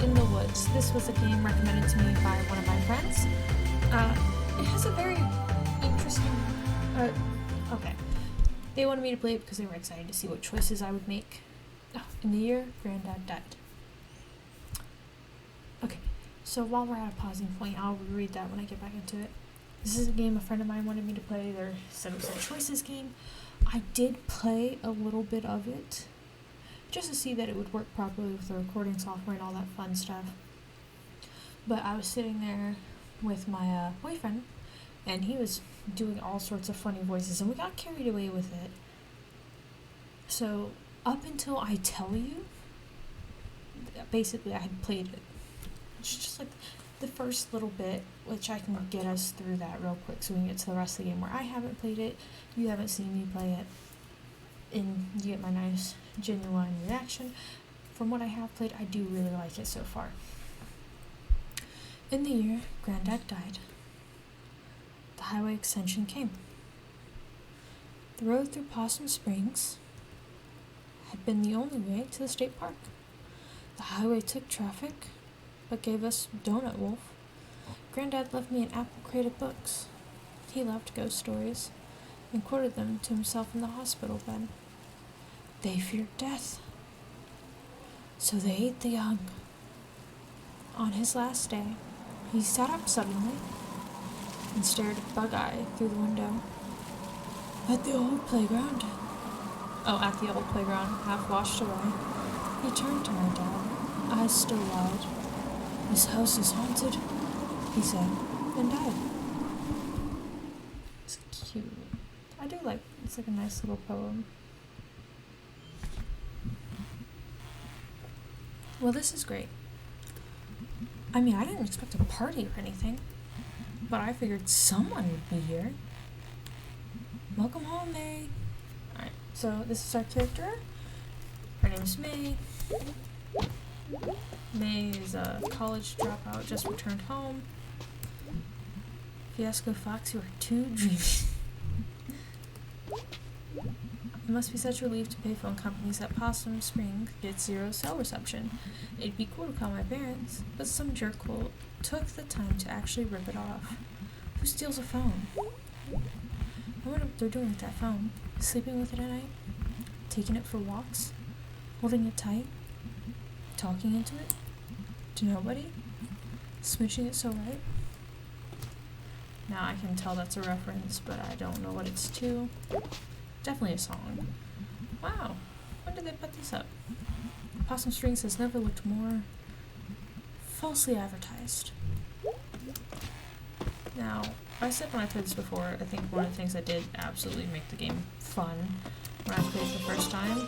in the Woods. This was a game recommended to me by one of my friends. It has a very interesting... okay. They wanted me to play it because they were excited to see what choices I would make. In the year Granddad died. Okay, so while we're at a pausing point, I'll read that when I get back into it. This is a game a friend of mine wanted me to play. They said it was a choices game. I did play a little bit of it, just to see that it would work properly with the recording software and all that fun stuff. But I was sitting there with my boyfriend, and he was doing all sorts of funny voices, and we got carried away with it. So, up until I tell you, basically I had played it. It's just like the first little bit, which I can get us through that real quick so we can get to the rest of the game where I haven't played it, you haven't seen me play it, and you get my nice, genuine reaction. From what I have played, I do really like it so far. In the year Granddad died, the highway extension came. The road through Possum Springs had been the only way to the state park. The highway took traffic, but gave us Donut Wolf. Granddad left me an apple crate of books. He loved ghost stories, and quoted them to himself in the hospital bed. They feared death, so they ate the young. On his last day, he sat up suddenly and stared bug-eyed through the window. At the old playground, half washed away, he turned to my dad, eyes still wide. This house is haunted, he said, and died. It's cute. I do like, it's like a nice little poem. Well, this is great. I mean, I didn't expect a party or anything, but I figured someone would be here. Welcome home, May. Alright, so this is our character. Her name's May. May is a college dropout, just returned home. Fiasco Fox, you are too dreamy. It must be such a relief to payphone companies that Possum Springs gets zero cell reception. It'd be cool to call my parents, but some jerkhole took the time to actually rip it off. Who steals a phone? I wonder what they're doing with that phone. Sleeping with it at night? Taking it for walks? Holding it tight? Talking into it? To nobody? Smooching it so right? Now I can tell that's a reference, but I don't know what it's to. Definitely a song. Wow, when did they put this up? Possum Springs has never looked more falsely advertised. Now, I said when I played this before, I think one of the things that did absolutely make the game fun when I played it the first time.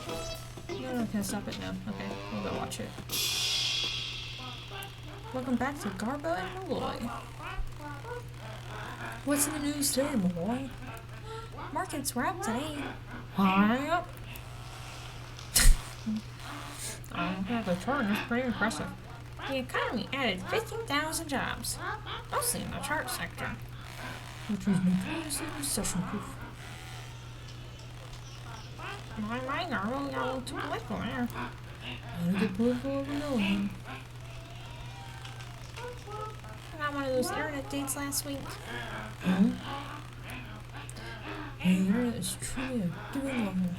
No, can I stop it? No. Okay, we'll go watch it. Welcome back to Garbo and Malloy. What's in the news today, Malloy? Markets were up today. Hurry up! The chart is pretty impressive. The economy added 15,000 jobs, mostly in the chart sector, which was notoriously recession-proof. My Garbo got a little too political there. A little political over million. I got one of those internet dates last week. Hmm? The internet is truly a giving level.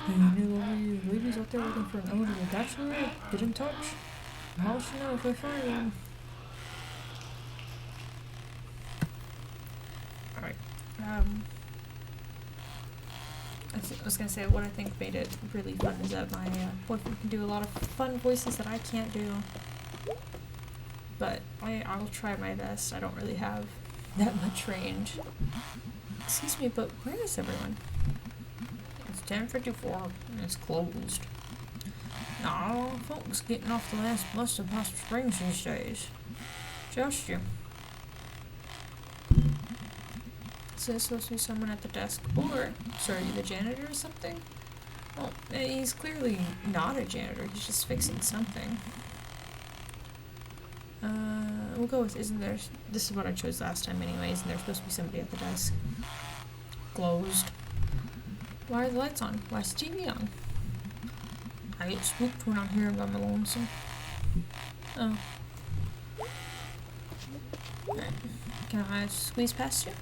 Any of you ladies out there looking for an eligible bachelorette, get in touch. I'll let you know if I find one. Alright. I was gonna say what I think made it really fun is that my boyfriend can do a lot of fun voices that I can't do. But I'll try my best. I don't really have that much range. Excuse me, but where is everyone? It's 10:54 and it's closed. Aw, folks getting off the last bus to Possum Springs these days. Just you. So there's supposed to be someone at the desk. Or, sorry, the janitor or something? Well, he's clearly not a janitor. He's just fixing something. We'll go with, isn't there, this is what I chose last time anyway, isn't there supposed to be somebody at the desk? Closed. Why are the lights on? Why is the TV on? I get spooked when I'm here by my lonesome. Oh. Alright. Can I squeeze past you?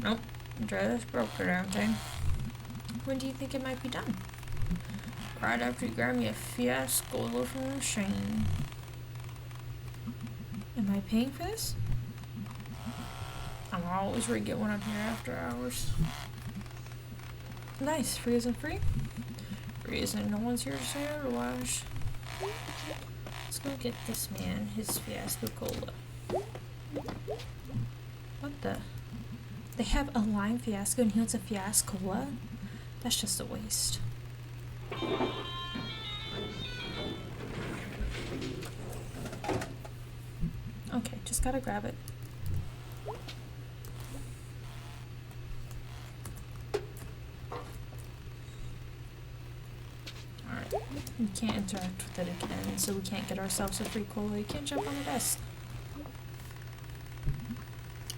Nope. Just broke the damn thing. When do you think it might be done? Right after you grab me a fiasco from the machine. Am I paying for this? I'm always rigging when I'm here after hours. Nice. Free isn't free? Free isn't. No one's here to say otherwise. Let's go get this man his fiasco cola. What the? They have a lime fiasco and he wants a fiasco cola? That's just a waste. Okay, just gotta grab it. Alright, we can't interact with it again, so we can't get ourselves a free cola. You can't jump on the desk.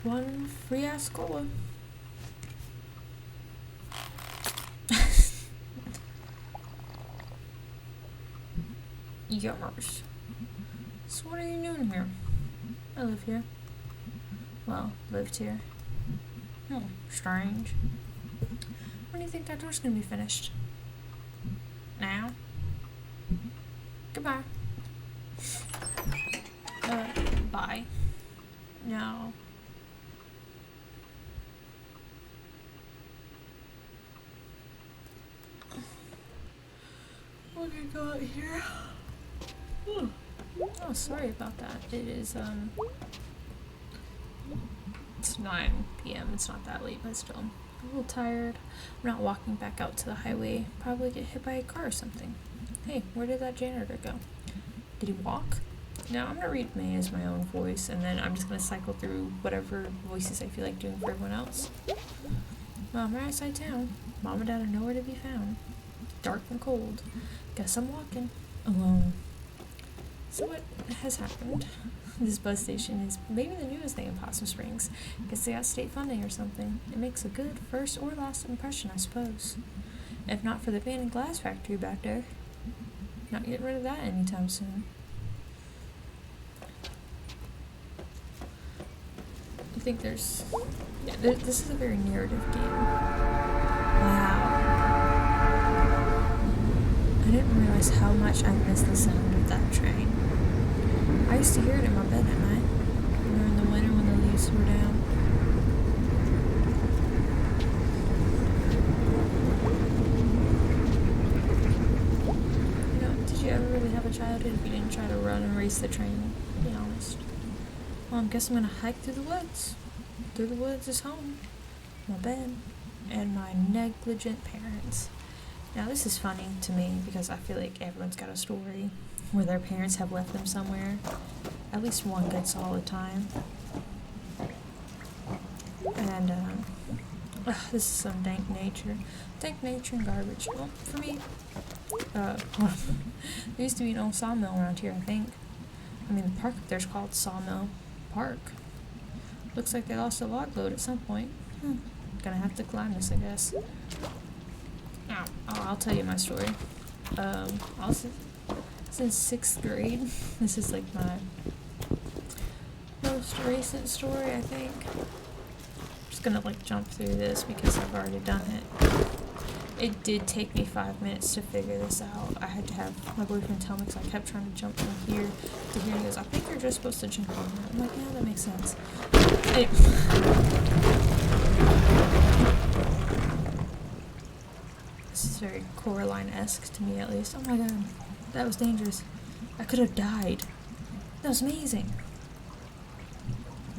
One free ass cola. Yummers. So what are you doing here? I live here. Well, lived here. Strange. When do you think that door's gonna be finished? Now? Goodbye. Bye. No. What do we got here? Oh, sorry about that. It is, it's 9 p.m. It's not that late, but still. I'm a little tired. I'm not walking back out to the highway. Probably get hit by a car or something. Hey, where did that janitor go? Did he walk? No, I'm gonna read May as my own voice, and then I'm just gonna cycle through whatever voices I feel like doing for everyone else. Well, I'm right outside town. Mom and Dad are nowhere to be found. Dark and cold. Guess I'm walking. Alone. So what has happened? This bus station is maybe the newest thing in Possum Springs. Guess they got state funding or something. It makes a good first or last impression, I suppose. If not for the abandoned glass factory back there. Not getting rid of that anytime soon. I think there's... Yeah, this is a very narrative game. Wow. I didn't realize how much I missed the sound of that train. I used to hear it in my bed at night, during the winter when the leaves were down. You know, did you ever really have a childhood if you didn't try to run and race the train, to be honest? Well, I guess I'm gonna hike through the woods. Through the woods is home. My bed. And my negligent parents. Now this is funny to me because I feel like everyone's got a story where their parents have left them somewhere at least one good solid time. And this is some dank nature and garbage. Well, for me, there used to be an old sawmill around here, I think. I mean, the park up there's called Sawmill Park. Looks like they lost a log load at some point. Gonna have to climb this, I guess. Oh, I'll tell you my story. Since 6th grade. This is like my most recent story, I think. I'm just gonna like jump through this because I've already done it. It did take me 5 minutes to figure this out. I had to have my boyfriend tell me because I kept trying to jump from here to here. He goes, I think you're just supposed to jump on that. I'm like, yeah, that makes sense. This is very Coraline-esque to me, at least. Oh my god, that was dangerous. I could have died. That was amazing.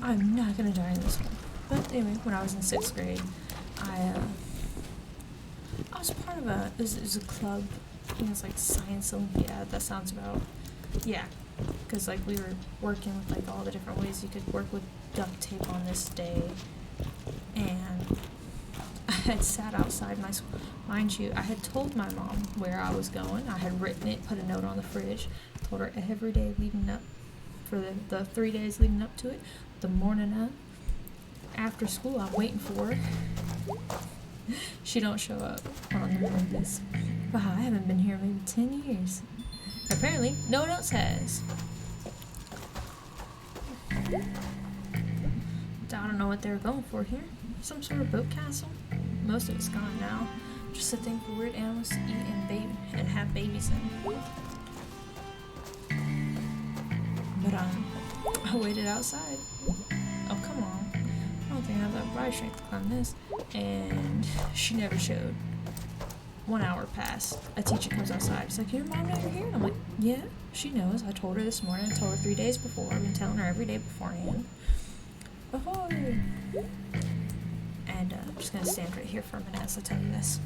I'm not gonna die in this one. But anyway, when I was in 6th grade, I was part of it was a club. I think it was like Science Olympiad. That sounds about, yeah. Because like we were working with like all the different ways you could work with duct tape on this day. And I had sat outside my school. Mind you, I had told my mom where I was going. I had written it, put a note on the fridge, told her every day leading up, for the 3 days leading up to it, the morning of, after school, I'm waiting for her. She don't show up on the Mondays. Wow, I haven't been here maybe 10 years. Apparently, no one else has. I don't know what they were going for here. Some sort of boat castle? Most of it's gone now. Just a thing for weird animals to eat and have babies in. But I waited outside. Oh, come on. I don't think I have that body strength to climb this. And she never showed. 1 hour passed. A teacher comes outside. She's like, your mom never here? And I'm like, yeah, she knows. I told her this morning. I told her 3 days before. I've been telling her every day beforehand. Ahoy! And I'm just going to stand right here for a minute as I tell you this.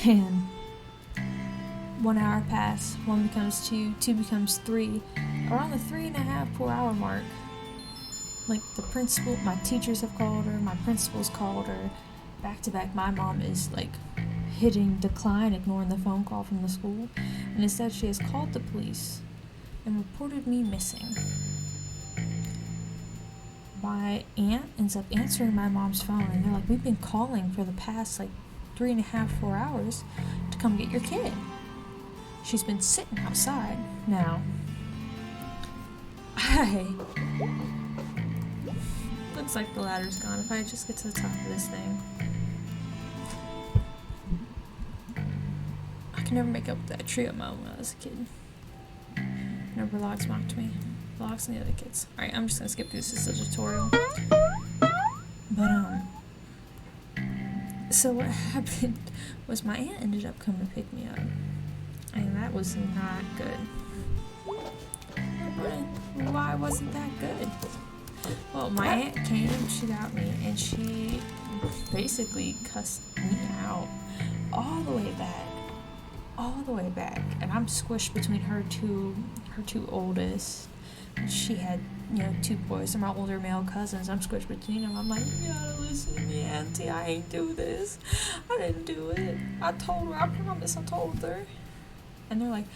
And 1 hour passed. 1 becomes 2. 2 becomes 3. Around the 3.5, 4 hour mark, like the principal, my teachers have called her, my principal's called her. Back to back, my mom is like hitting decline, ignoring the phone call from the school. And instead she has called the police and reported me missing. My aunt ends up answering my mom's phone, and they're like, we've been calling for the past like 3.5, 4 hours to come get your kid. She's been sitting outside. Now, looks like the ladder's gone. If I just get to the top of this thing. I can never make up that trio moment when I was a kid. Remember Logs mocked me. Logs and the other kids. Alright, I'm just gonna skip through this tutorial. But, so what happened was my aunt ended up coming to pick me up. And that was not good. Why wasn't that good? Well, my aunt came, she got me, and she basically cussed me out all the way back. And I'm squished between her two oldest. She had, 2 boys. They're my older male cousins. I'm squished between them. I'm like, you gotta listen to me, Auntie. I ain't do this. I didn't do it. I told her. I promise I told her. And they're like,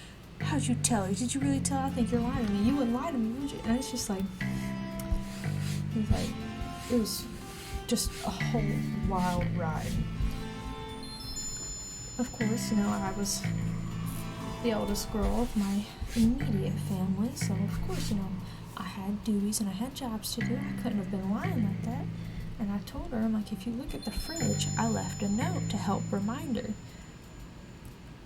how'd you tell her? Did you really tell her? I think you're lying to me. You wouldn't lie to me, would you? And it's just like, it was just a whole wild ride. Of course, I was the eldest girl of my immediate family, so of course, I had duties and I had jobs to do. I couldn't have been lying like that. And I told her, I'm like, if you look at the fridge, I left a note to help remind her.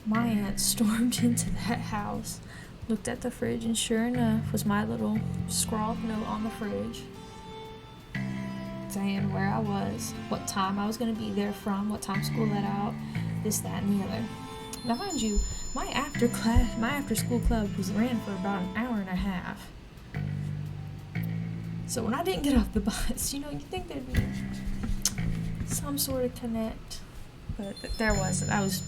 My aunt stormed into that house, looked at the fridge, and sure enough was my little scrawled note on the fridge saying where I was, what time I was going to be there from, what time school let out, this, that, and the other. Now, mind you, my after school club ran for about an hour and a half. So when I didn't get off the bus, you'd think there'd be some sort of connect, but there wasn't. That was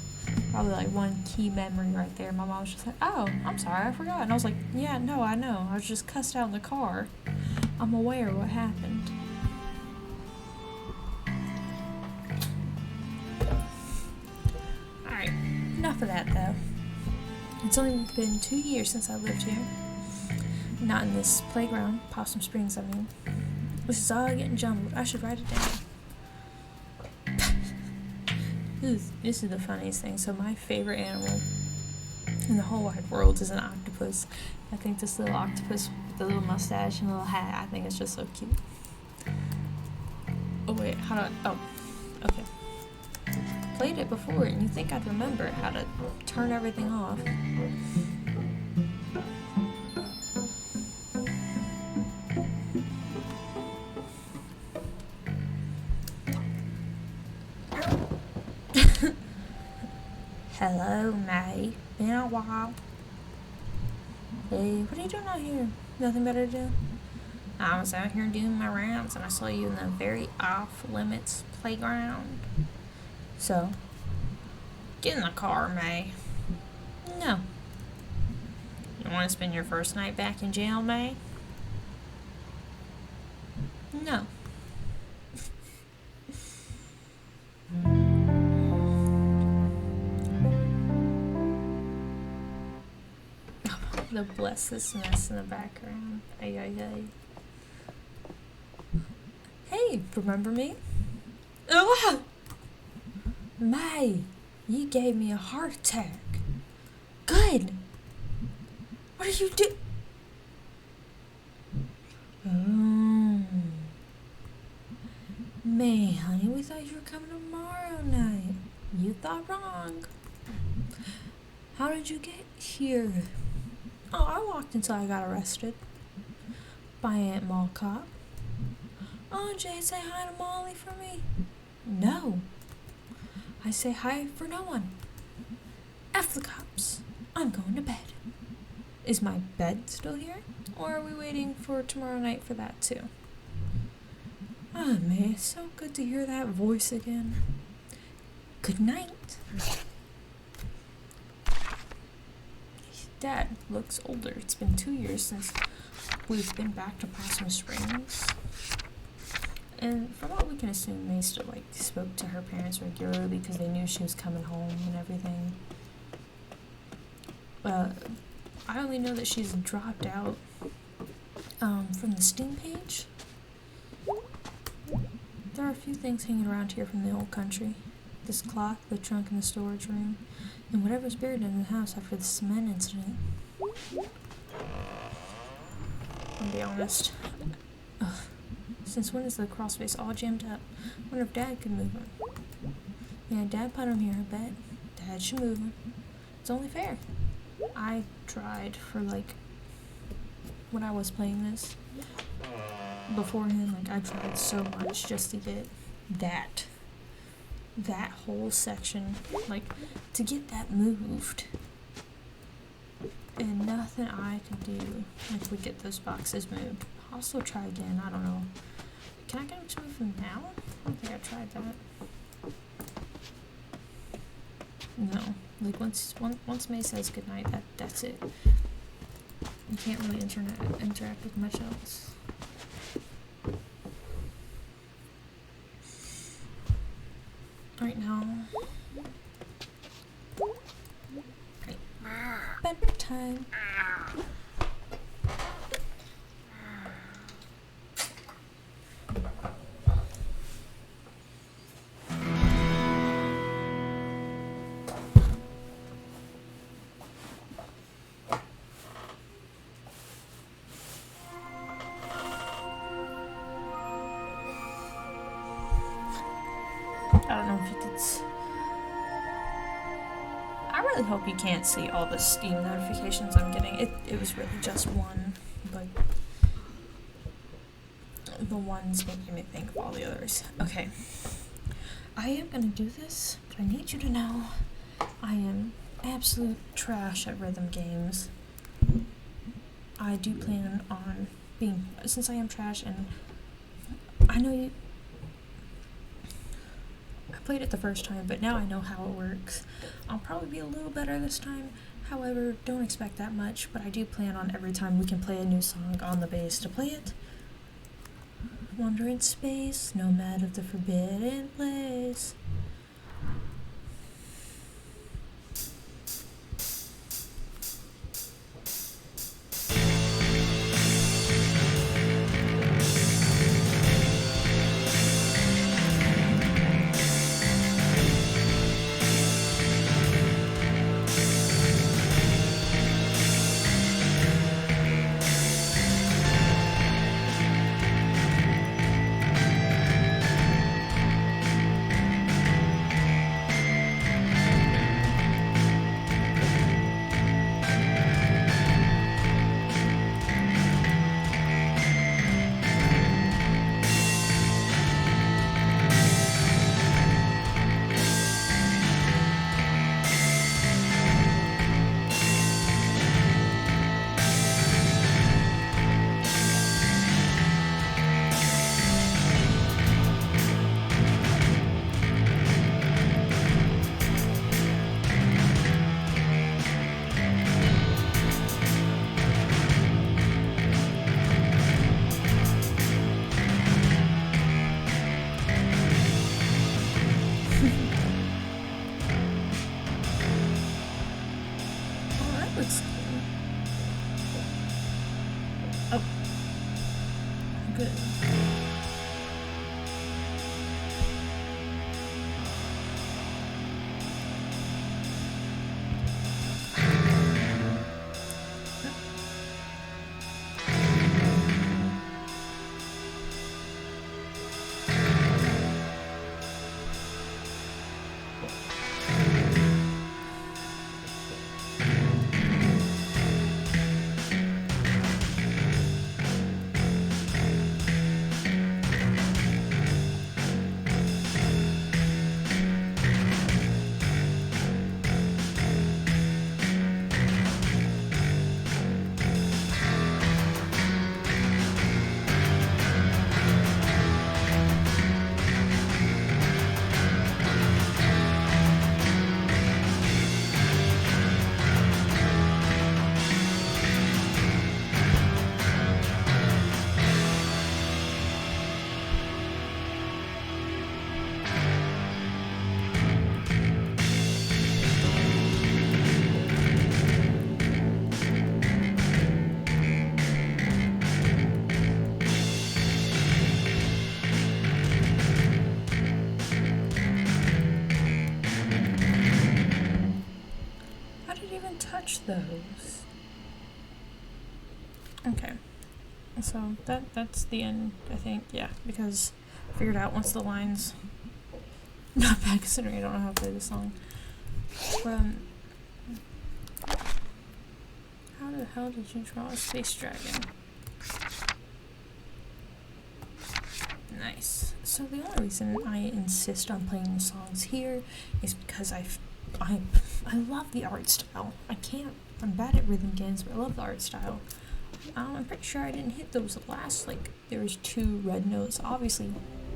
probably like one key memory right there. My mom was just like, oh, I'm sorry, I forgot. And I was like, yeah, no, I know. I was just cussed out in the car. I'm aware of what happened. Alright, enough of that though. It's only been 2 years since I lived here. Not in this playground, Possum Springs, I mean. This is all getting jumbled. I should write it down. This is the funniest thing. So my favorite animal in the whole wide world is an octopus. I think this little octopus with the little mustache and little hat, I think it's just so cute. Oh wait, okay. Played it before and you think I'd remember how to turn everything off. Hello, May. Been a while. Hey, what are you doing out here? Nothing better to do? I was out here doing my rounds and I saw you in the very off-limits playground. So, get in the car, May. No. You want to spend your first night back in jail, May? No. The blessedness in the background. Ay. Hey, remember me? Ugh! May, you gave me a heart attack. Good. What are you doing? Oh. May, honey, we thought you were coming tomorrow night. You thought wrong. How did you get here? Oh, I walked until I got arrested by Aunt Mall Cop. Oh, Jay, say hi to Molly for me. No. I say hi for no one. F the cops. I'm going to bed. Is my bed still here? Or are we waiting for tomorrow night for that too? Ah, man, it's so good to hear that voice again. Good night. Dad looks older. It's been 2 years since we've been back to Possum Springs. And from what we can assume, May still spoke to her parents regularly because they knew she was coming home and everything. I only know that she's dropped out from the Steam page. There are a few things hanging around here from the old country. This clock, the trunk in the storage room, and whatever's buried in the house after the cement incident. I'll be honest. Ugh. Since when is the crawl space all jammed up? I wonder if Dad could move him. Yeah, Dad put him here, I bet. Dad should move him. It's only fair. I tried for when I was playing this beforehand, I tried so much just to get that whole section, to get that moved. And nothing I could do if we get those boxes moved. I'll still try again, I don't know. Can I get him to move them now? I don't think I tried that. No. Once May says goodnight, that's it. You can't really interact with much else. Right now. Right. Bedtime. I don't know if you could I really hope you can't see all the Steam notifications I'm getting. It was really just one, but the ones making me think of all the others. Okay. I am gonna do this, but I need you to know I am absolute trash at rhythm games. I do plan on being, since I am trash, and I know I played it the first time, but now I know how it works. I'll probably be a little better this time. However, don't expect that much, but I do plan on every time we can play a new song on the bass to play it. Wander in space, nomad of the forbidden place. those. Okay. So that's the end, I think. Yeah, because I figured out once the lines... Not bad considering I don't know how to play this song. How the hell did you draw a space dragon? Nice. So the only reason I insist on playing the songs here is because I love the art style. I'm bad at rhythm games, but I love the art style. I'm pretty sure I didn't hit those last, there was 2 red notes. Obviously,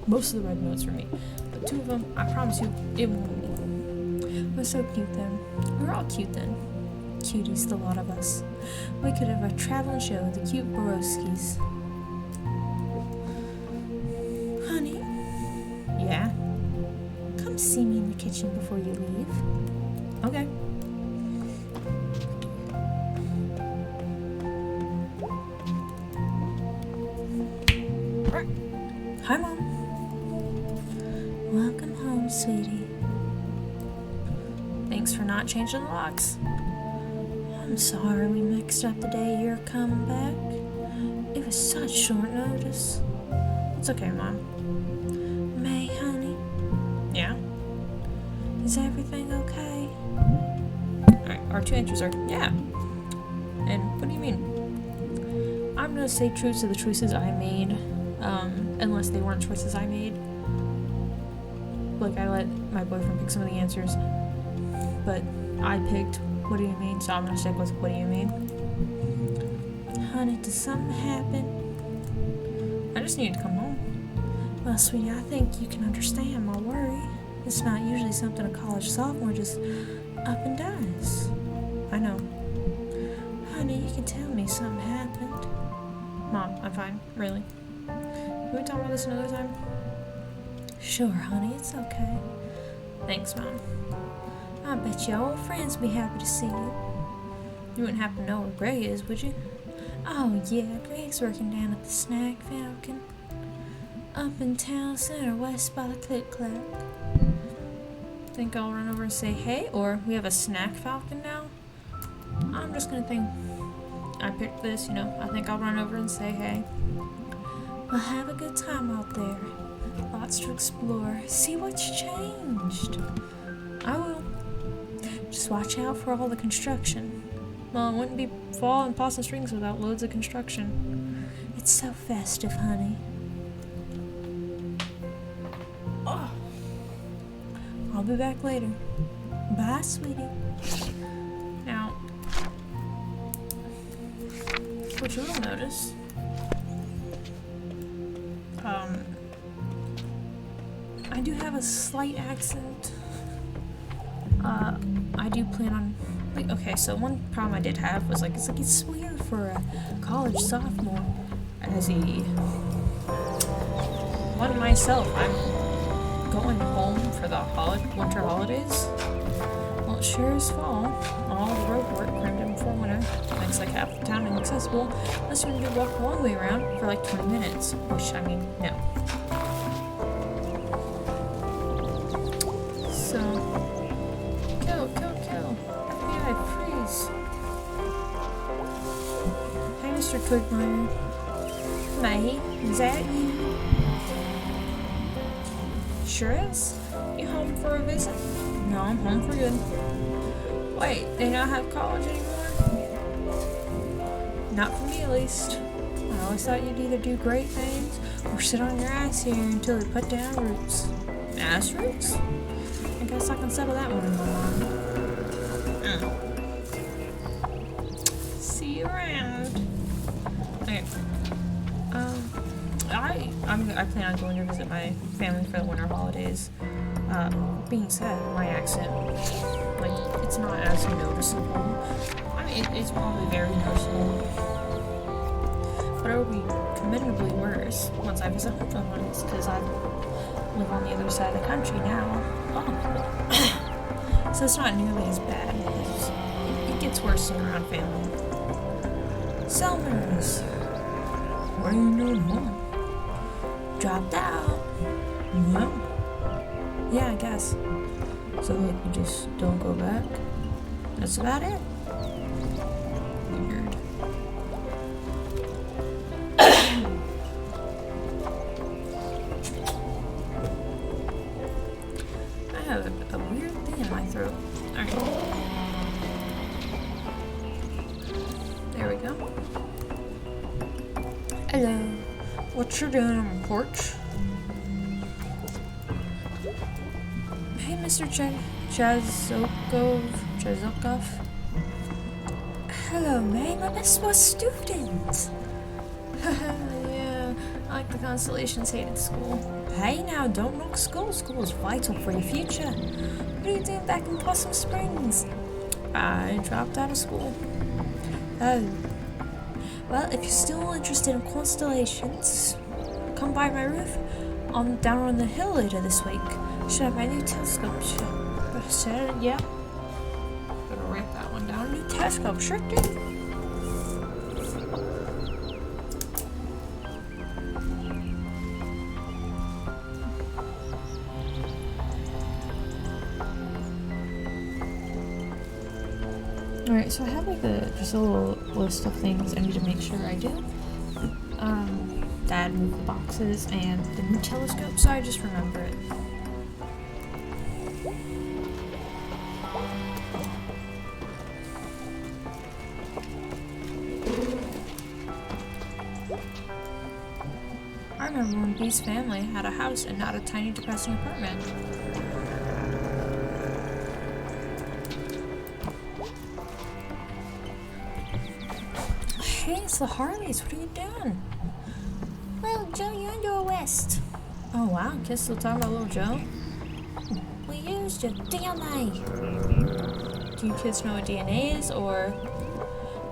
most of the red notes were me, but 2 of them, I promise you, it won't be. It was so cute then. We were all cute then. Cuties, the lot of us. We could have a traveling show with the cute Borowskis. Honey? Yeah? Come see me in the kitchen before you leave. Okay. Hi, Mom. Welcome home, sweetie. Thanks for not changing the locks. I'm sorry we mixed up the day you're coming back. It was such short notice. It's okay, Mom. May, honey? Yeah? Is everything okay? Alright, our 2 answers are yeah. And what do you mean? I'm gonna stay true to the choices I made. Unless they weren't choices I made. I let my boyfriend pick some of the answers, but I picked what do you mean, so I'm gonna stick with what do you mean. Honey, did something happen? I just needed to come home. Well, sweetie, I think you can understand my worry. It's not usually something a college sophomore just up and does. I know. Honey, you can tell me something happened. Mom, I'm fine, really. Can we talk about this another time? Sure, honey, it's okay. Thanks, Mom. I bet your old friends be happy to see you. You wouldn't happen to know where Greg is, would you? Oh, yeah, Greg's working down at the Snack Falcon. Up in town center, west by the Click Clack. Think I'll run over and say hey, or we have a Snack Falcon now? I'm just gonna think, I picked this, I think I'll run over and say hey. Well, have a good time out there. Lots to explore. See what's changed. I will. Just watch out for all the construction. Well, it wouldn't be fall in Possum Springs without loads of construction. It's so festive, honey. Oh. I'll be back later. Bye, sweetie. Now, what you will notice, I do have a slight accent. I do plan on, okay, so one problem I did have was it's weird for a college sophomore, as one myself, I'm going home for the winter holidays. Well, it sure is fall. All the road work crammed in before winter makes half the town inaccessible unless you want to walk a long way around for 20 minutes, which, no. So, kill. FBI, freeze. Hey, Mr. Quagmire. May, is that you? Sure is. You home for a visit? No, I'm home for good. Wait, they not have college anymore? Not for me, at least. I always thought you'd either do great things or sit on your ass here until you put down roots. Ass roots? I guess I can settle that one in my mind. See you around. Okay. I plan on going to visit my family for the winter holidays. Being said, my accent, it's not as noticeable. It's probably very noticeable. But it will be commendably worse once I visit home for months, because I live on the other side of the country now. Oh. So it's not nearly as bad. It gets worse around family. Selmers, what are you doing home? Dropped out. Well, yeah, I guess. So you just don't go back? That's about it. have a weird thing in my throat. Alright. There we go. Hello. What you doing on the porch? Hey, Mr. Chazokov. Hello, May. I'm a student. Yeah, I like the Constellations hated school. Hey, now, don't knock school. School is vital for your future. What are you doing back in Possum Springs? I dropped out of school. Oh. Well, if you're still interested in constellations, come by my roof down on the hill later this week. Should have my new telescope. Yeah. Better write that one down. New telescope, sure thing. Alright, so I have like just a little list of things I need to make sure I do. Dad moved the boxes and the new telescope, so I just remember it. I remember when Bee's family had a house and not a tiny depressing apartment. Hey, it's the Harleys. What are you doing? Little Joe, you're under arrest. Oh wow, kids still talking about little Joe? We used your DNA. Do you kids know what DNA is, or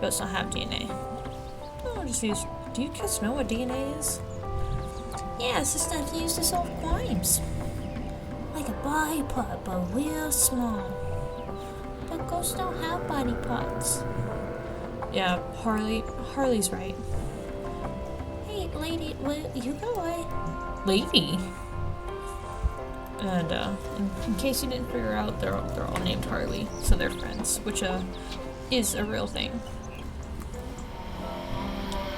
ghosts don't have DNA? No, just use. Do you kids know what DNA is? Yeah, it's the stuff used to solve crimes. Like a body part, but real small. But ghosts don't have body parts. Yeah, Harley's right. Hey, lady, you go away. Lady? And, in case you didn't figure out, they're all named Harley, so they're friends, which, is a real thing.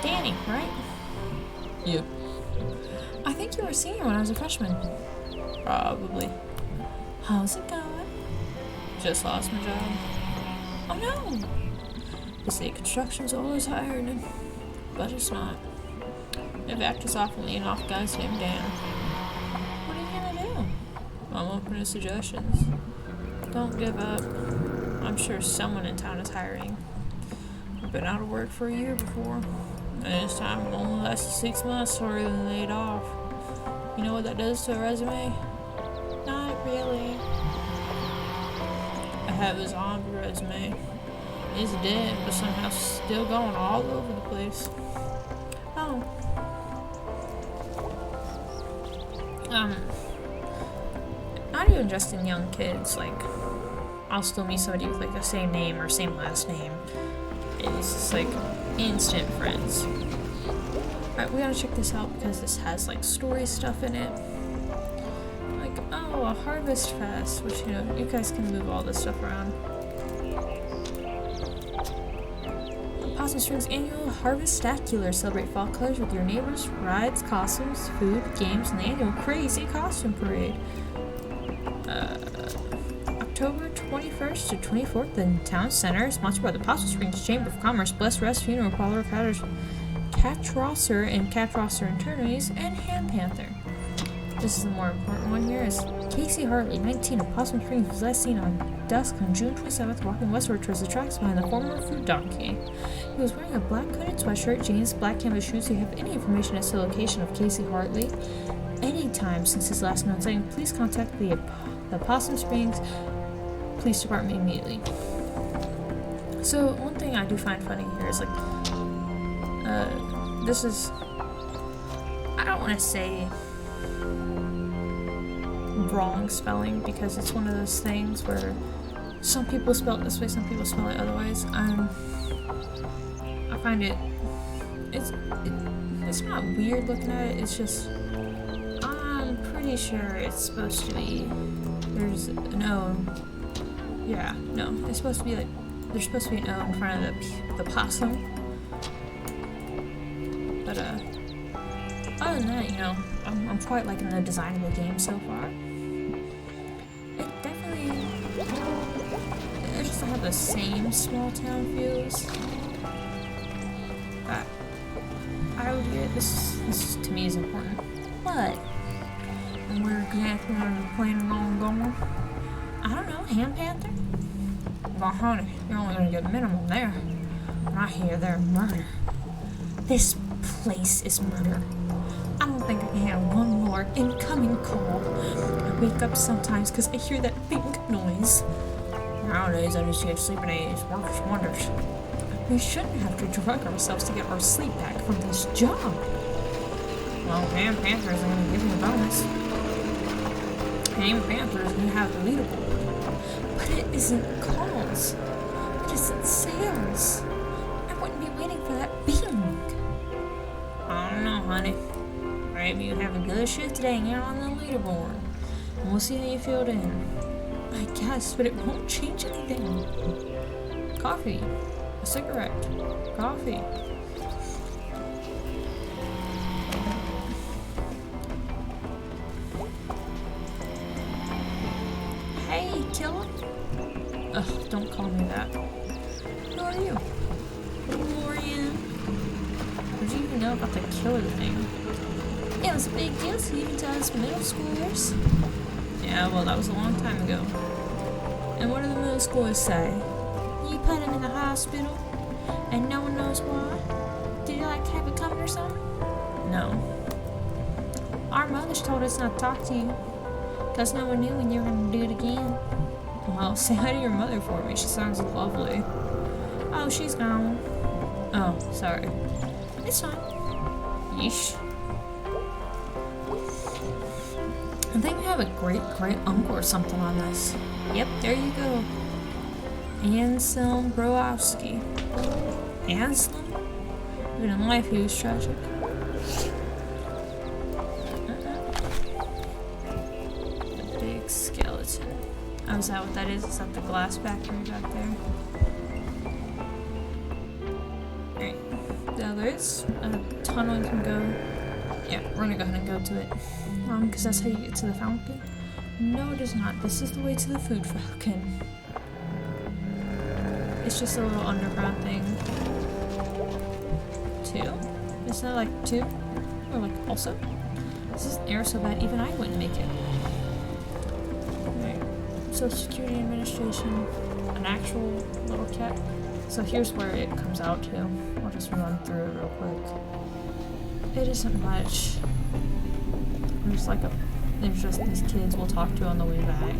Danny, right? Yep. I think you were a senior when I was a freshman. Probably. How's it going? Just lost my job. Oh no! They say construction's always hiring, but it's not. They've acted off and laying off guys named Dan. What are you gonna do? I'm open to suggestions. Don't give up. I'm sure someone in town is hiring. I've been out of work for a year before. And this time it only lasted 6 months or then laid off. You know what that does to a resume? Not really. I have a zombie resume. It's dead, but somehow still going all over the place. Oh. Not even just in young kids, like, I'll still meet somebody with, like, the same name or same last name. It's just, like, instant friends. Alright, we gotta check this out because this has, like, story stuff in it. Like, oh, a Harvest Fest, which, you know, you guys can move all this stuff around. Possum Springs annual Harvestacular. Celebrate fall colors with your neighbors, rides, costumes, food, games, and the annual Crazy Costume Parade. October 21st to 24th in Town Center, sponsored by the Possum Springs Chamber of Commerce, Blessed Rest Funeral Parlor, Catch Rosser and Attorneys, and Hand Panther. This is the more important one here, is Casey Hartley, 19, of Possum Springs, was last seen on dusk on June 27th walking westward towards the tracks behind the former food donkey. He was wearing a black hooded sweatshirt, jeans, black canvas shoes. If you have any information as to the location of Casey Hartley, any time since his last known sighting, please contact the Possum Springs Police Department immediately. So, one thing I do find funny here is, like, this is, I don't want to say wrong spelling, because it's one of those things where some people spell it this way, some people spell it otherwise. I find it's not weird looking at it, it's just, I'm pretty sure it's supposed to be, there's an O. Yeah, no, it's supposed to be like, there's supposed to be an O in front of the possum. But, other than that, you know, I'm quite liking the design of the game so far. It doesn't have the same small town feels that I would get. This to me is important. What? And where exactly are you planning on going? I don't know, Hand Panther? Well, honey, you're only gonna get minimum there. When I hear they're murder. This place is murder. I don't think I can handle one more incoming call. I wake up sometimes because I hear that big noise. Nowadays, I just get sleeping aids. Works wonders. We shouldn't have to drug ourselves to get our sleep back from this job. Well, Hand Panther isn't going to give you a bonus. Hand Panther is going to have the leaderboard. But it isn't calls. It isn't sales. I wouldn't be waiting for that bing. I don't know, honey. Maybe you have a good shift today and you're on the leaderboard. And we'll see how you feel then. I guess, but it won't change anything. Coffee. A cigarette. Coffee. Hey, killer. Ugh, don't call me that. Who are you? Florian. What did you even know about the killer thing? It was a big deal to even tell us middle schoolers. Yeah, well, that was a long time ago. And what do the middle schoolers say? You put him in the hospital, and no one knows why? Did you like have it coming or something? No. Our mothers told us not to talk to you, because no one knew when you were going to do it again. Well, say hi to your mother for me. She sounds lovely. Oh, she's gone. Oh, sorry. It's fine. Yeesh. I think we have a great uncle or something on this. Yep, there you go. Anselm Browski. Anselm? Even in life he was tragic. The big skeleton. Oh, is that what that is? Is that the glass factory back there? Alright. Now there is a tunnel you can go. Yeah, we're gonna go ahead and go to it. Because that's how you get to the fountain. No, it is not. This is the way to the food fountain. It's just a little underground thing. 2? Is that like 2? Or like also? This is air so bad even I wouldn't make it. Alright. Social Security Administration. An actual little cat. So here's where it comes out to. I'll just run through it real quick. It isn't much. There's just these kids we'll talk to on the way back.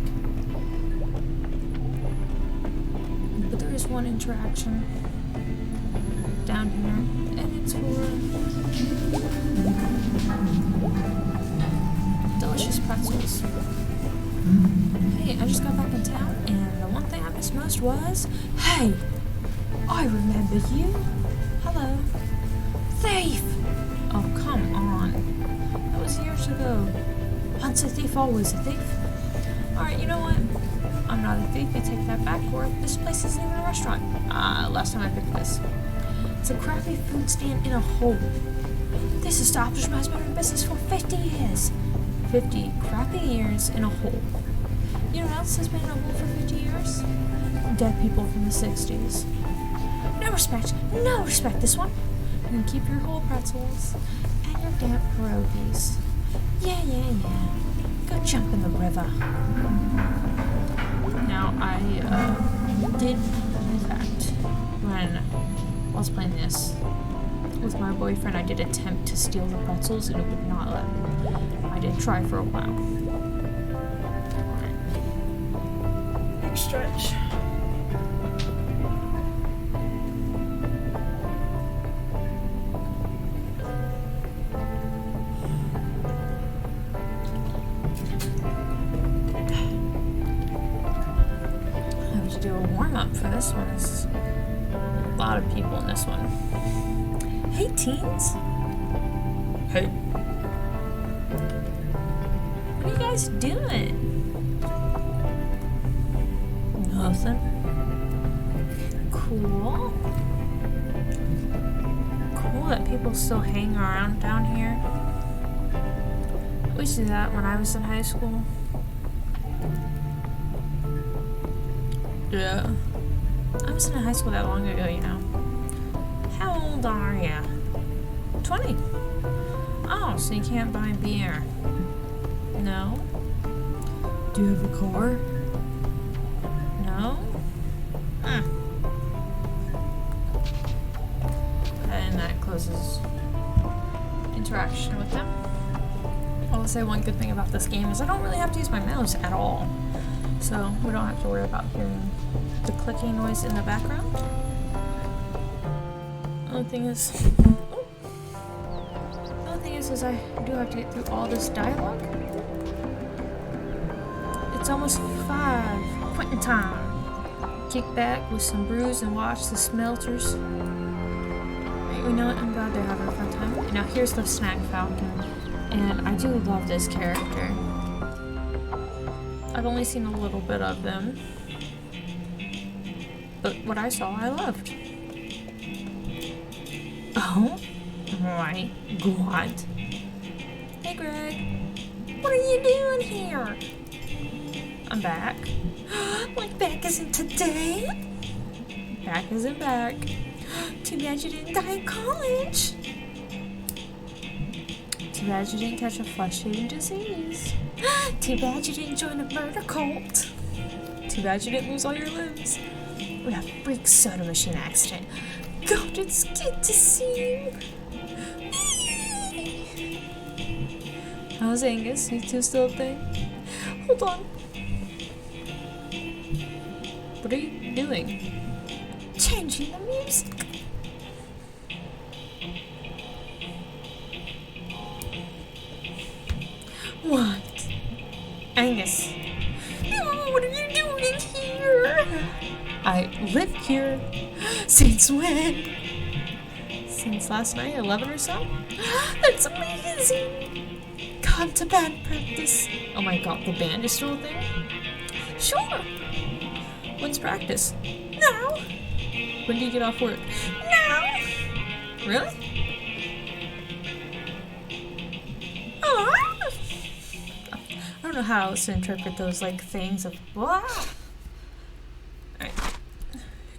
But there is one interaction down here, and it's for delicious pretzels. Hey, I just got back in town, and the one thing I missed most was, hey, I remember you. Hello. Thief! Oh, come on. That was years ago. Once a thief, always a thief. Alright, you know what? I'm not a thief, you take that back for it. This place isn't even a restaurant. Last time I picked this. It's a crappy food stand in a hole. This establishment has been in business for 50 years. 50 crappy years in a hole. You know what else has been in a hole for 50 years? Dead people from the 60s. No respect this one. You can keep your whole pretzels and your damp pierogies. Yeah. Go jump in the river. Now, I did, in fact, when I was playing this with my boyfriend, I did attempt to steal the pretzels and it would not let me. I did try for a while. Alright. Big stretch. Do a warm-up for this one. There's a lot of people in this one. Hey, teens. Hey. What are you guys doing? Nothing. Cool. Cool that people still hang around down here. We used to do that when I was in high school. Yeah. I wasn't in high school that long ago, you know. How old are you? 20. Oh, so you can't buy beer. No. Do you have a car? No. And that closes interaction with them. I'll say one good thing about this game is I don't really have to use my mouse at all. So we don't have to worry about hearing the clicking noise in the background. The only thing is I do have to get through all this dialogue. It's almost 5. Quitting time. Kick back with some brews and watch the smelters. You know what? I'm glad they're having a fun time. Now here's the Snack Falcon, and I do love this character. I've only seen a little bit of them, but what I saw, I loved. Oh my god! Hey Greg, what are you doing here? I'm back. Like back isn't today? Back isn't back. Too bad you didn't die in college. Too bad you didn't catch a flesh-eating disease. Too bad you didn't join a murder cult. Too bad you didn't lose all your limbs in a freak soda machine accident. God, it's good to see you. How's Angus? You two still a thing? Hold on. What are you doing? Changing the music. What? Angus. Oh, what are you doing here? I live here. Since when? Since last night, 11 or so? That's amazing. Come to band practice. Oh my god, the band is still a thing? Sure. When's practice? Now. When do you get off work? Now. Really? I don't know how else to interpret those like things of blah. Alright.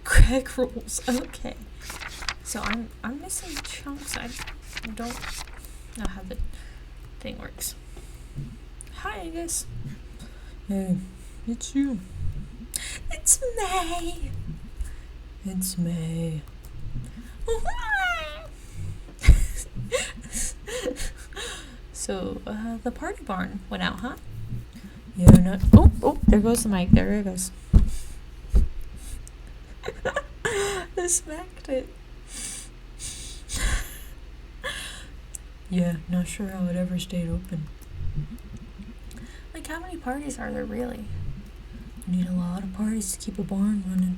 Greg rules. Okay. So I'm missing chunks. I don't know how the thing works. Hi, Angus. Hey, it's you. It's May. It's May. So, the party barn went out, huh? Yeah, not. Oh, there goes the mic. There it goes. I smacked it. Yeah, not sure how it ever stayed open. Like, how many parties are there really? You need a lot of parties to keep a barn running.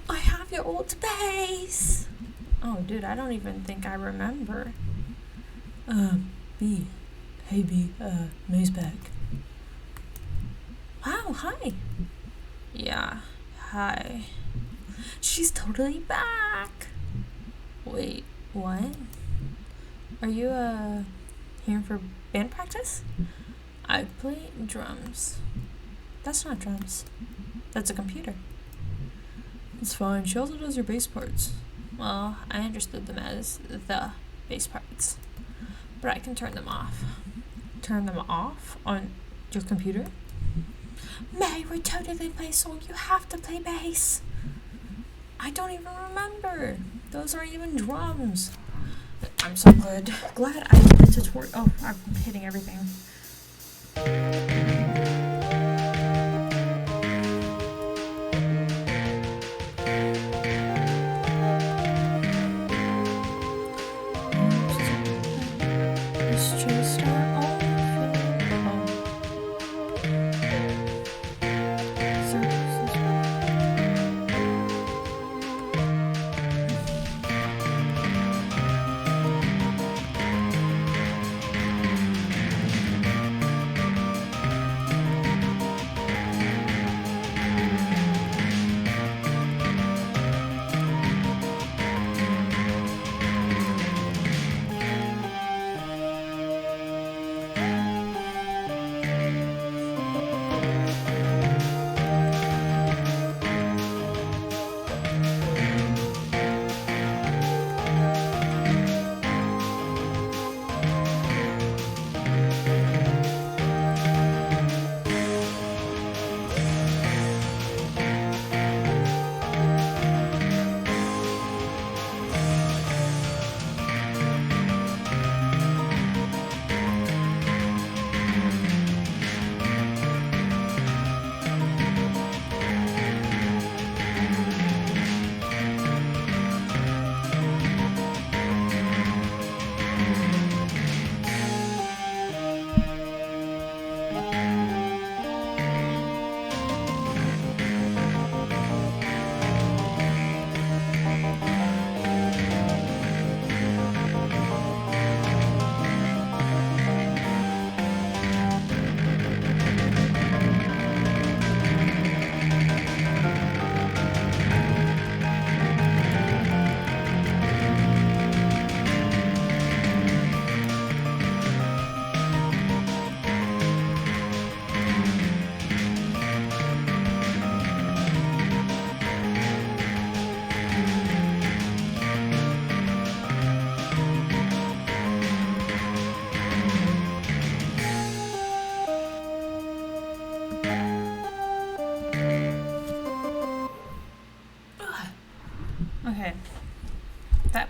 I have your old bass. Oh, dude, I don't even think I remember. B. Hey, B. May's back. Wow, hi. Yeah, hi. She's totally back. Wait, what? Are you, here for band practice? I play drums. That's not drums. That's a computer. It's fine. She also does your bass parts. Well, I understood them as the bass parts. But I can turn them off. Turn them off on your computer? May, we totally play song. You have to play bass. I don't even remember. Those aren't even drums. I'm so glad I did the tutorial. Oh, I'm hitting everything. Let's just start over.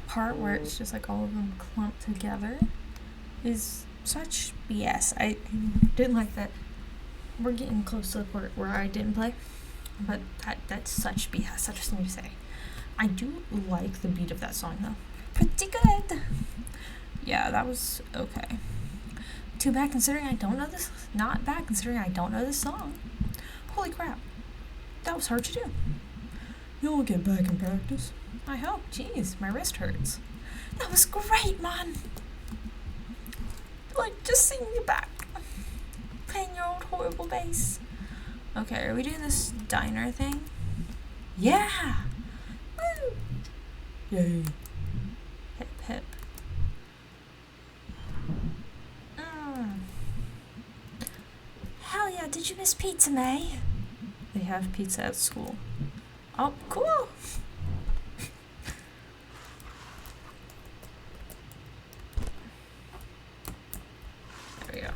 part where it's just like all of them clumped together is such BS. I didn't like that. We're getting close to the part where I didn't play, but that's such BS. I just need to say. I do like the beat of that song though. Pretty good. Yeah, that was okay. Too bad considering I don't know this. Not bad considering I don't know this song. Holy crap. That was hard to do. You'll get back in practice. I hope. Jeez, my wrist hurts. That was great, man. Like, just seeing you back. Playing your old horrible bass. Okay, are we doing this diner thing? Yeah! Woo! Yay. Hip, hip. Hell yeah, did you miss pizza, May? They have pizza at school. Oh, cool! There we go.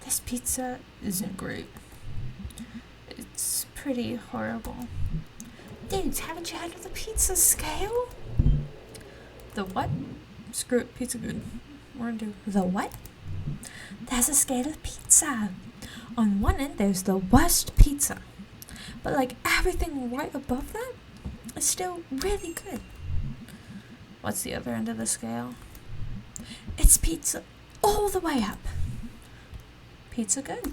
This pizza isn't great. It's pretty horrible. Dudes, haven't you heard of the pizza scale? The what? Screw it, pizza good. We're gonna do the what? There's a scale of pizza. On one end, there's the worst pizza. But like everything right above that is still really good. What's the other end of the scale? It's pizza all the way up. Pizza good.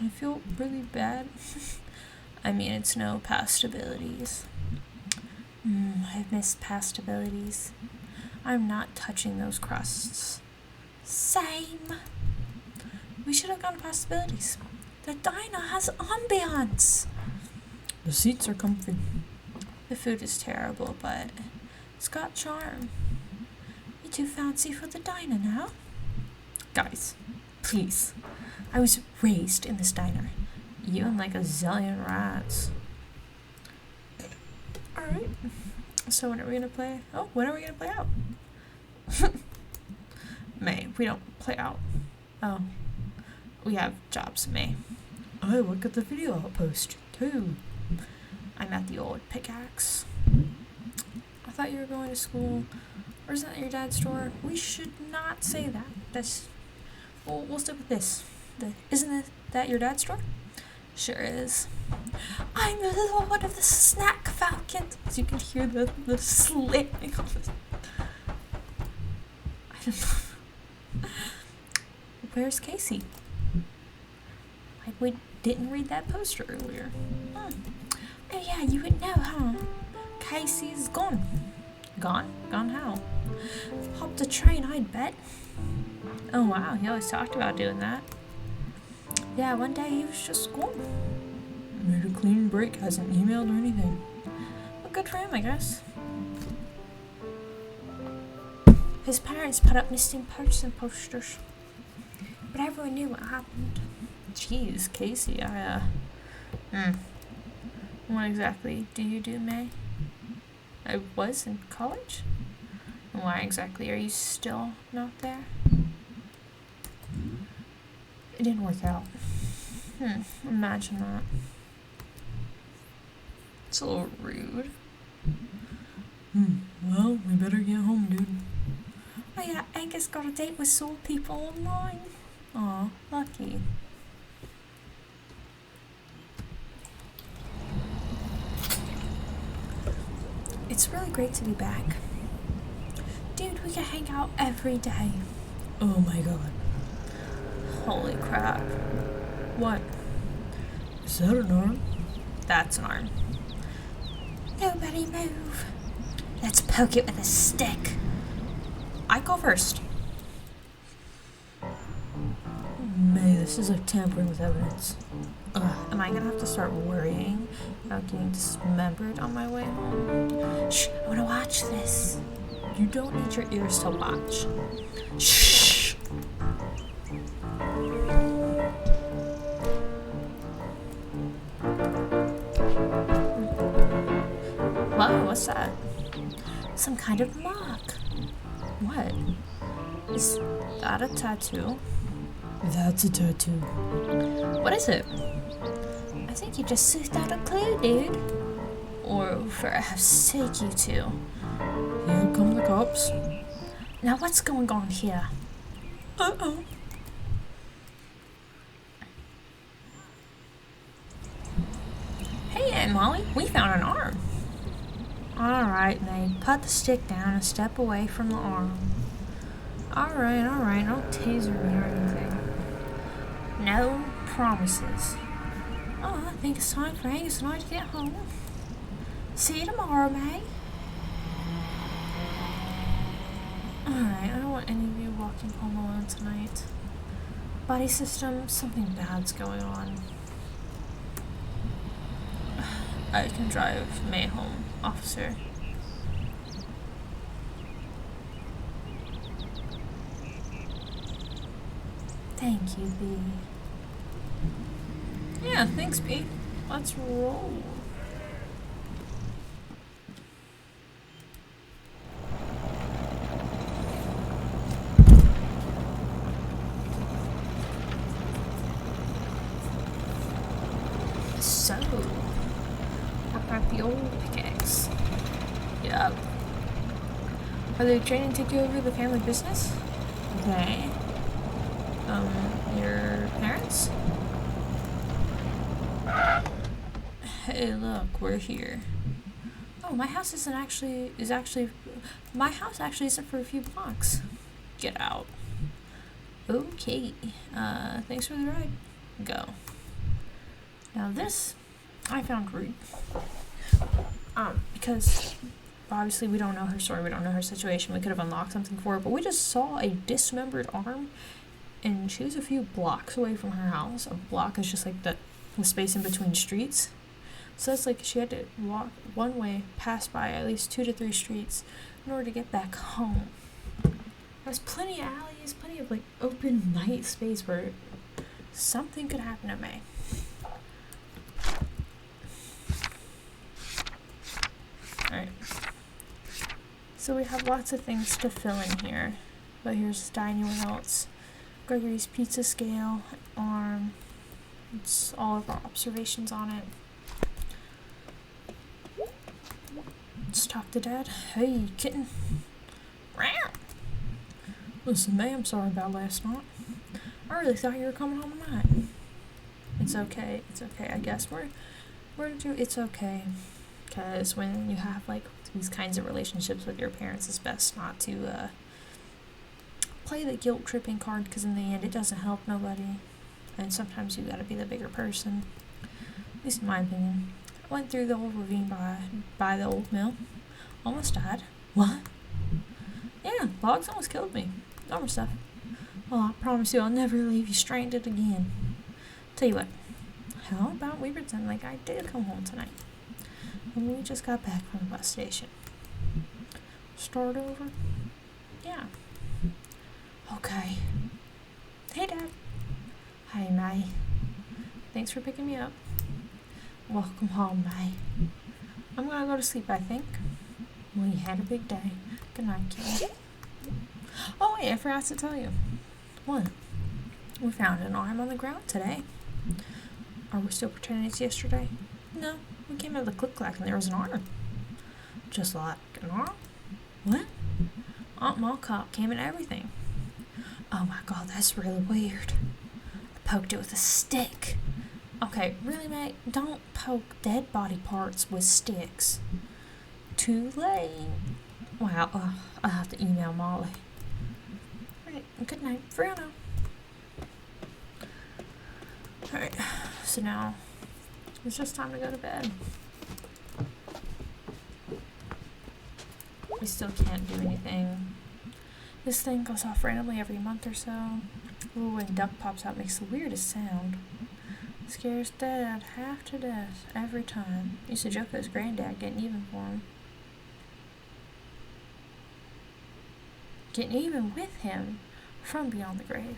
I feel really bad. I mean, it's no past abilities. I've missed past abilities. I'm not touching those crusts. Same. We should have gone past abilities. The diner has ambiance. The seats are comfy. The food is terrible, but it's got charm. You too fancy for the diner now? Guys, please. I was raised in this diner. You and like a zillion rats. Alright. So when are we gonna play? Oh, when are we gonna play out? May. We don't play out. Oh. We have jobs, May. I look at the video outpost, too. I'm at the old pickaxe. I thought you were going to school. Or is that your dad's store? We should not say that. That's... We'll stick with this. Isn't that your dad's store? Sure is. I'm the lord of the snack falcons. As you can hear the slamming on this. I don't know. Where's Casey? We didn't read that poster earlier. Oh yeah, you would know, huh? Casey's gone. Gone? Gone how? Hopped a train, I'd bet. Oh wow, he always talked about doing that. Yeah, one day he was just gone. Made a clean break, hasn't emailed or anything. Well, good for him, I guess. His parents put up missing person posters. But everyone knew what happened. Jeez, Casey, What exactly do you do, May? I was in college? Why exactly are you still not there? It didn't work out. Imagine that. It's a little rude. Well, we better get home, dude. Oh yeah, Angus got a date with soul people online. Aw, lucky. It's really great to be back. Dude, we can hang out every day. Oh my god. Holy crap. What? Is that an arm? That's an arm. Nobody move. Let's poke it with a stick. I go first. May, this is like tampering with evidence. Am I gonna have to start worrying about getting dismembered on my way home? Shh, I wanna watch this. You don't need your ears to watch. Shh. Whoa, what's that? Some kind of mark. What? Is that a tattoo? That's a tattoo. What is it? I think you just slipped out a clue, dude. Or for F's sake, you two. Here come the cops. Now what's going on here? Uh-oh. Hey, Aunt Molly, we found an arm. Alright, Meg, put the stick down and step away from the arm. Alright, don't taser me or anything. No promises. Oh, I think it's time for Angus and I to get home. See you tomorrow, Meg. Alright, I don't want any of you walking home alone tonight. Body system, something bad's going on. I can drive May home, officer. Thank you, B. Yeah, thanks, B. Let's roll. So, how about the old pickaxe? Yup. Are they trying to take you over the family business? Okay. Your parents? Hey, look, we're here. Oh, my house isn't actually, my house actually isn't for a few blocks. Get out. Okay, thanks for the ride. Go. Now this, I found rude. Because obviously we don't know her story, we don't know her situation, we could have unlocked something for her, but we just saw a dismembered arm, and she was a few blocks away from her house. A block is just like the space in between streets. So it's like she had to walk one way, pass by at least 2 to 3 streets in order to get back home. There's plenty of alleys, plenty of like open night space where something could happen to May. Alright. So we have lots of things to fill in here. But here's tiny notes. Gregory's pizza scale, arm. It's all of our observations on it. Let's talk to Dad. Hey, kitten. Listen, May, I'm sorry about last night. I really thought you were coming home tonight. It's okay, I guess. It's okay. Because when you have, like, these kinds of relationships with your parents, it's best not to, play the guilt-tripping card, because in the end, it doesn't help nobody. And sometimes you gotta be the bigger person. At least in my opinion. I went through the whole ravine by the old mill. Almost died. What? Yeah, logs almost killed me. Normal stuff. Well, I promise you I'll never leave you stranded again. Tell you what, how about we pretend like I did come home tonight? And we just got back from the bus station. Start over? Yeah. Okay. Hey, Dad. Hi, May. Thanks for picking me up. Welcome home, May. I'm gonna go to sleep, I think. Well, you had a big day. Good night, kid. Oh, wait, I forgot to tell you. What? We found an arm on the ground today. Are we still pretending it's yesterday? No, we came out of the click-clack and there was an arm. Just like an arm? What? Aunt Mall Cop came and everything. Oh my god, that's really weird. I poked it with a stick. Okay, really, mate? Don't poke dead body parts with sticks. Too late. Wow, I'll have to email Molly. Alright, good night. For real now. Alright, so now it's just time to go to bed. We still can't do anything. This thing goes off randomly every month or so. Ooh, when duck pops out, makes the weirdest sound. Scares Dad half to death every time. Used to joke at his granddad getting even for him. Getting even with him from beyond the grave.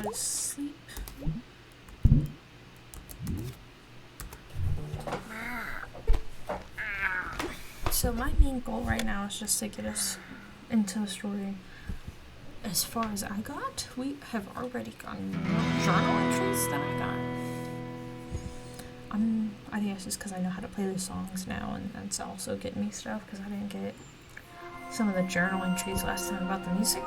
go to sleep. So my main goal right now is just to get us into the story. As far as I got, we have already gotten journal entries that I got. I think it's just because I know how to play the songs now, and that's also getting me stuff because I didn't get some of the journal entries last time about the music.